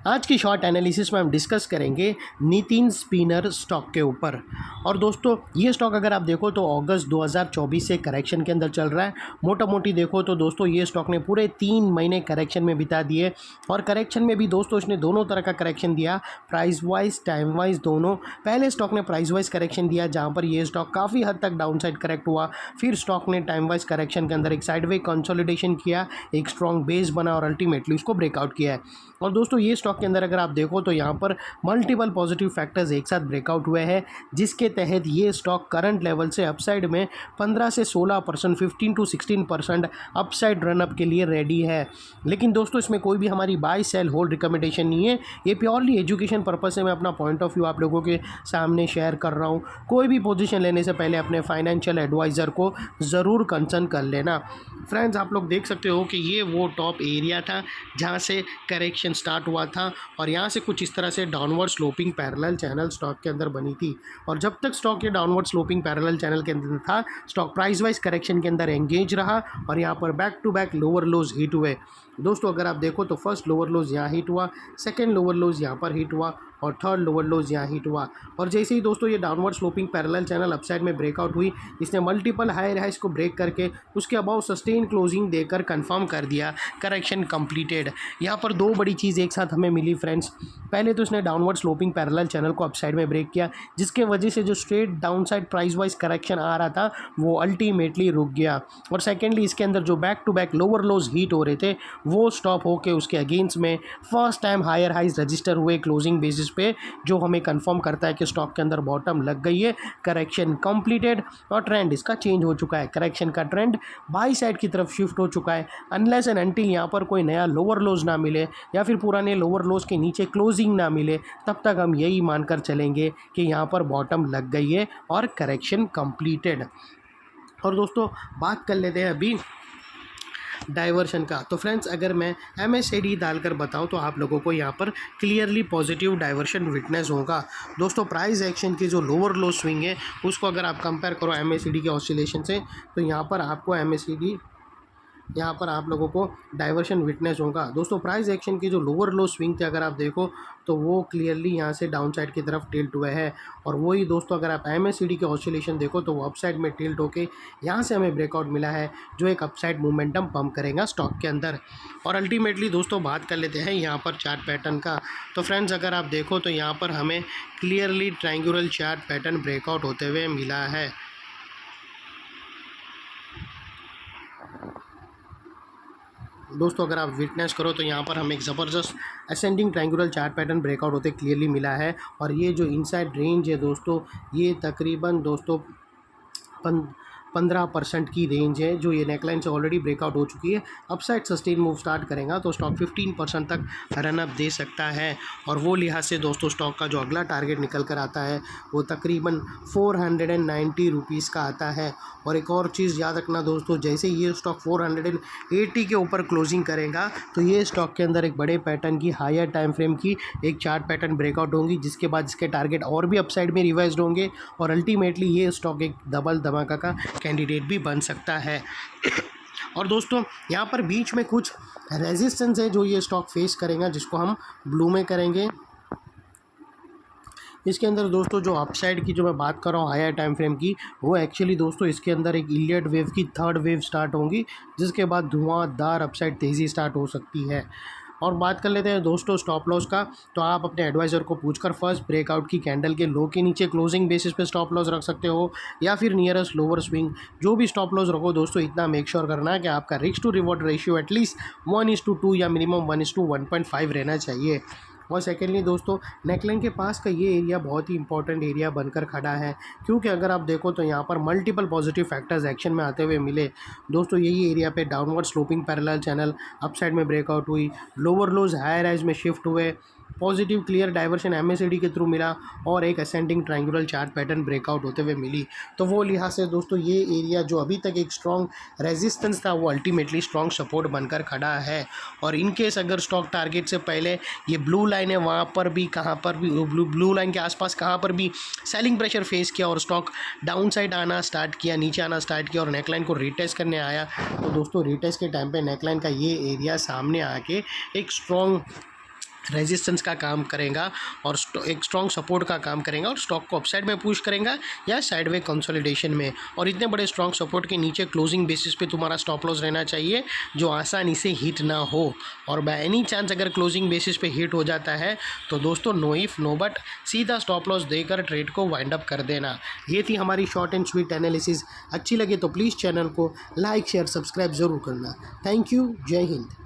आज की short analysis में हम डिस्कस करेंगे नितिन स्पिनर स्टॉक के ऊपर। और दोस्तों ये स्टॉक अगर आप देखो तो अगस्त 2024 से करेक्शन के अंदर चल रहा है। मोटा मोटी देखो तो दोस्तों ये स्टॉक ने पूरे 3 महीने करेक्शन में बिता दिए और करेक्शन में भी दोस्तों इसने दोनों तरह का करेक्शन दिया, प्राइस वाइज टाइम वाइज दोनों। पहले स्टॉक ने प्राइस वाइज करेक्शन दिया जहाँ पर ये स्टॉक काफ़ी हद तक डाउन साइड करेक्ट हुआ, फिर स्टॉक ने टाइम वाइज करेक्शन के अंदर एक साइडवे कंसोलिडेशन किया, एक स्ट्रॉन्ग बेस बना और अल्टीमेटली उसको ब्रेकआउट किया है। और दोस्तों ये स्टॉक के अंदर अगर आप देखो तो यहाँ पर मल्टीपल पॉजिटिव फैक्टर्स एक साथ ब्रेकआउट हुए हैं, जिसके तहत ये स्टॉक करंट लेवल से अपसाइड में 15 से 16%, 15 to 16% अपसाइड रनअप के लिए रेडी है। लेकिन दोस्तों इसमें कोई भी हमारी बाय सेल होल्ड रिकमेंडेशन नहीं है, ये प्योरली एजुकेशन पर्पस से मैं अपना पॉइंट ऑफ व्यू आप लोगों के सामने शेयर कर रहा हूँ। कोई भी पोजीशन लेने से पहले अपने फाइनेंशियल एडवाइज़र को ज़रूर कंसर्न कर लेना। फ्रेंड्स आप लोग देख सकते हो कि ये वो टॉप एरिया था जहाँ से करेक्शन स्टार्ट हुआ था और यहाँ से कुछ इस तरह से downward sloping parallel channel stock के अंदर बनी थी। और जब तक स्टॉक ये डाउनवर्ड स्लोपिंग पैरेलल चैनल के अंदर था, स्टॉक प्राइस वाइज करेक्शन के अंदर एंगेज रहा और यहाँ पर back to back lower lows hit हुए। दोस्तों अगर आप देखो तो फर्स्ट लोअर लोज यहाँ हिट हुआ, सेकेंड लोअर लोज यहाँ पर हिट हुआ और थर्ड लोअर लोज यहाँ हिट हुआ। और जैसे ही दोस्तों ये downward sloping parallel channel upside में ब्रेकआउट हुई, इसने मल्टीपल हायर हाइस को ब्रेक करके उसके अबाउ सस्टेन क्लोजिंग देकर कंफर्म कर दिया करेक्शन कंप्लीटेड। यहाँ पर दो बड़ी चीज़ एक साथ हमें मिली फ्रेंड्स। पहले तो इसने डाउनवर्ड स्लोपिंग पैरेलल चैनल को अपसाइड में ब्रेक किया, जिसके वजह से जो straight down side price wise correction आ रहा था वो अल्टीमेटली रुक गया। और सेकेंडली इसके अंदर जो back to back lower lows hit हो रहे थे वो स्टॉप होकर उसके अगेंस्ट में first time higher highs register हुए क्लोजिंग बेसिस पे, जो हमें कंफर्म करता है कि स्टॉक के अंदर बॉटम लग गई है, करेक्शन कंप्लीटेड और ट्रेंड इसका चेंज हो चुका है। करेक्शन का ट्रेंड बाई साइड की तरफ शिफ्ट हो चुका है। अनलेस एंड अनटिल यहाँ पर कोई नया लोअर लोज ना मिले या फिर पुराने लोअर लोज के नीचे क्लोजिंग ना मिले, तब तक हम यही मानकर चलेंगे कि यहाँ पर बॉटम लग गई है और करेक्शन कंप्लीटेड। और दोस्तों बात कर लेते हैं अभी डाइवर्शन का। तो फ्रेंड्स अगर मैं MACD डालकर बताऊं तो आप लोगों को यहाँ पर क्लियरली पॉजिटिव डाइवर्शन विटनेस होगा। दोस्तों प्राइस एक्शन की जो लोअर लो स्विंग है उसको अगर आप कंपेयर करो MACD के ऑसिलेशन से, तो यहाँ पर आपको MACD यहाँ पर आप लोगों को डाइवर्शन विटनेस होगा। दोस्तों प्राइस एक्शन की जो लोअर लो स्विंग थे अगर आप देखो तो वो क्लियरली यहाँ से डाउन साइड की तरफ टिल्ट हुए हैं। और वही दोस्तों अगर आप MACD के ऑसिलेशन देखो तो वो अपसाइड में टिल्ट होके यहाँ से हमें ब्रेकआउट मिला है, जो एक अपसाइड मोमेंटम पंप करेगा स्टॉक के अंदर। और अल्टीमेटली दोस्तों बात कर लेते हैं यहाँ पर चार्ट पैटर्न का। तो फ्रेंड्स अगर आप देखो तो यहाँ पर हमें clearly triangular chart pattern breakout होते हुए मिला है। दोस्तों अगर आप विटनेस करो तो यहाँ पर हमें एक ज़बरदस्त ascending triangular chart pattern breakout होते क्लियरली मिला है। और ये जो इनसाइड रेंज है दोस्तों, ये तकरीबन दोस्तों 15% की रेंज है, जो ये नेकलाइन से ऑलरेडी ब्रेकआउट हो चुकी है। अपसाइड सस्टेन मूव स्टार्ट करेगा तो स्टॉक 15% तक रनअप दे सकता है। और वो लिहाज से दोस्तों स्टॉक का जो अगला टारगेट निकल कर आता है वो तकरीबन 490 रुपीज़ का आता है। और एक और चीज़ याद रखना दोस्तों, जैसे ये स्टॉक 480 के ऊपर क्लोजिंग करेगा तो ये स्टॉक के अंदर एक बड़े पैटर्न की हायर टाइम फ्रेम की एक चार्ट पैटर्न ब्रेकआउट होंगी, जिसके बाद इसके टारगेट और भी अपसाइड में रिवाइज्ड होंगे और अल्टीमेटली ये स्टॉक एक डबल धमाका का कैंडिडेट भी बन सकता है। और दोस्तों यहाँ पर बीच में कुछ रेजिस्टेंस है जो ये स्टॉक फेस करेगा, जिसको हम ब्लू में करेंगे। इसके अंदर दोस्तों जो अपसाइड की जो मैं बात कर रहा हूँ हायर टाइम फ्रेम की, वो एक्चुअली दोस्तों इसके अंदर एक इलियट वेव की थर्ड वेव स्टार्ट होंगी, जिसके बाद धुआंधार अपसाइड तेज़ी स्टार्ट हो सकती है। और बात कर लेते हैं दोस्तों स्टॉप लॉस का। तो आप अपने एडवाइज़र को पूछकर फर्स्ट ब्रेकआउट की कैंडल के लो के नीचे क्लोजिंग बेसिस पे स्टॉप लॉस रख सकते हो, या फिर नियरेस्ट लोअर स्विंग जो भी स्टॉप लॉस रखो दोस्तों, इतना मेक श्योर करना है कि आपका risk to reward ratio at least 1:2 या मिनिमम 1:1.5 रहना चाहिए। और सेकेंडली दोस्तों नेकलाइन के पास का ये एरिया बहुत ही इंपॉर्टेंट एरिया बनकर खड़ा है, क्योंकि अगर आप देखो तो यहाँ पर मल्टीपल पॉजिटिव फैक्टर्स एक्शन में आते हुए मिले। दोस्तों यही एरिया पे downward sloping parallel channel upside में ब्रेकआउट हुई, लोअर लोज हायर राइज में शिफ्ट हुए, पॉजिटिव क्लियर डाइवर्शन MACD के थ्रू मिला और एक ascending triangular chart pattern breakout होते हुए मिली। तो वो लिहाज से दोस्तों ये एरिया जो अभी तक एक स्ट्रॉन्ग रेजिस्टेंस था वो अल्टीमेटली स्ट्रॉन्ग सपोर्ट बनकर खड़ा है। और इनकेस अगर स्टॉक टारगेट से पहले ये ब्लू लाइन है वहाँ पर भी कहाँ पर भी ब्लू लाइन के आसपास कहाँ पर भी सेलिंग प्रेशर फेस किया और स्टॉक डाउन साइड आना स्टार्ट किया, नीचे आना स्टार्ट किया और नेकलाइन को रिटेस्ट करने आया, तो दोस्तों रिटेस्ट के टाइम पे नेकलाइन का ये एरिया सामने आके एक स्ट्रॉन्ग रेजिस्टेंस का काम करेगा और एक स्ट्रॉन्ग सपोर्ट का काम करेगा और स्टॉक को अपसाइड में पुश करेगा या साइडवे कंसोलिडेशन में। और इतने बड़े स्ट्रॉन्ग सपोर्ट के नीचे क्लोजिंग बेसिस पे तुम्हारा स्टॉप लॉस रहना चाहिए जो आसानी से हिट ना हो। और बाय एनी चांस अगर क्लोजिंग बेसिस पे हिट हो जाता है तो दोस्तों नो इफ नो बट सीधा स्टॉप लॉस देकर ट्रेड को वाइंड अप कर देना। ये थी हमारी शॉर्ट एंड स्वीट एनालिसिस। अच्छी लगे तो प्लीज़ चैनल को लाइक शेयर सब्सक्राइब ज़रूर करना। Thank you. जय हिंद।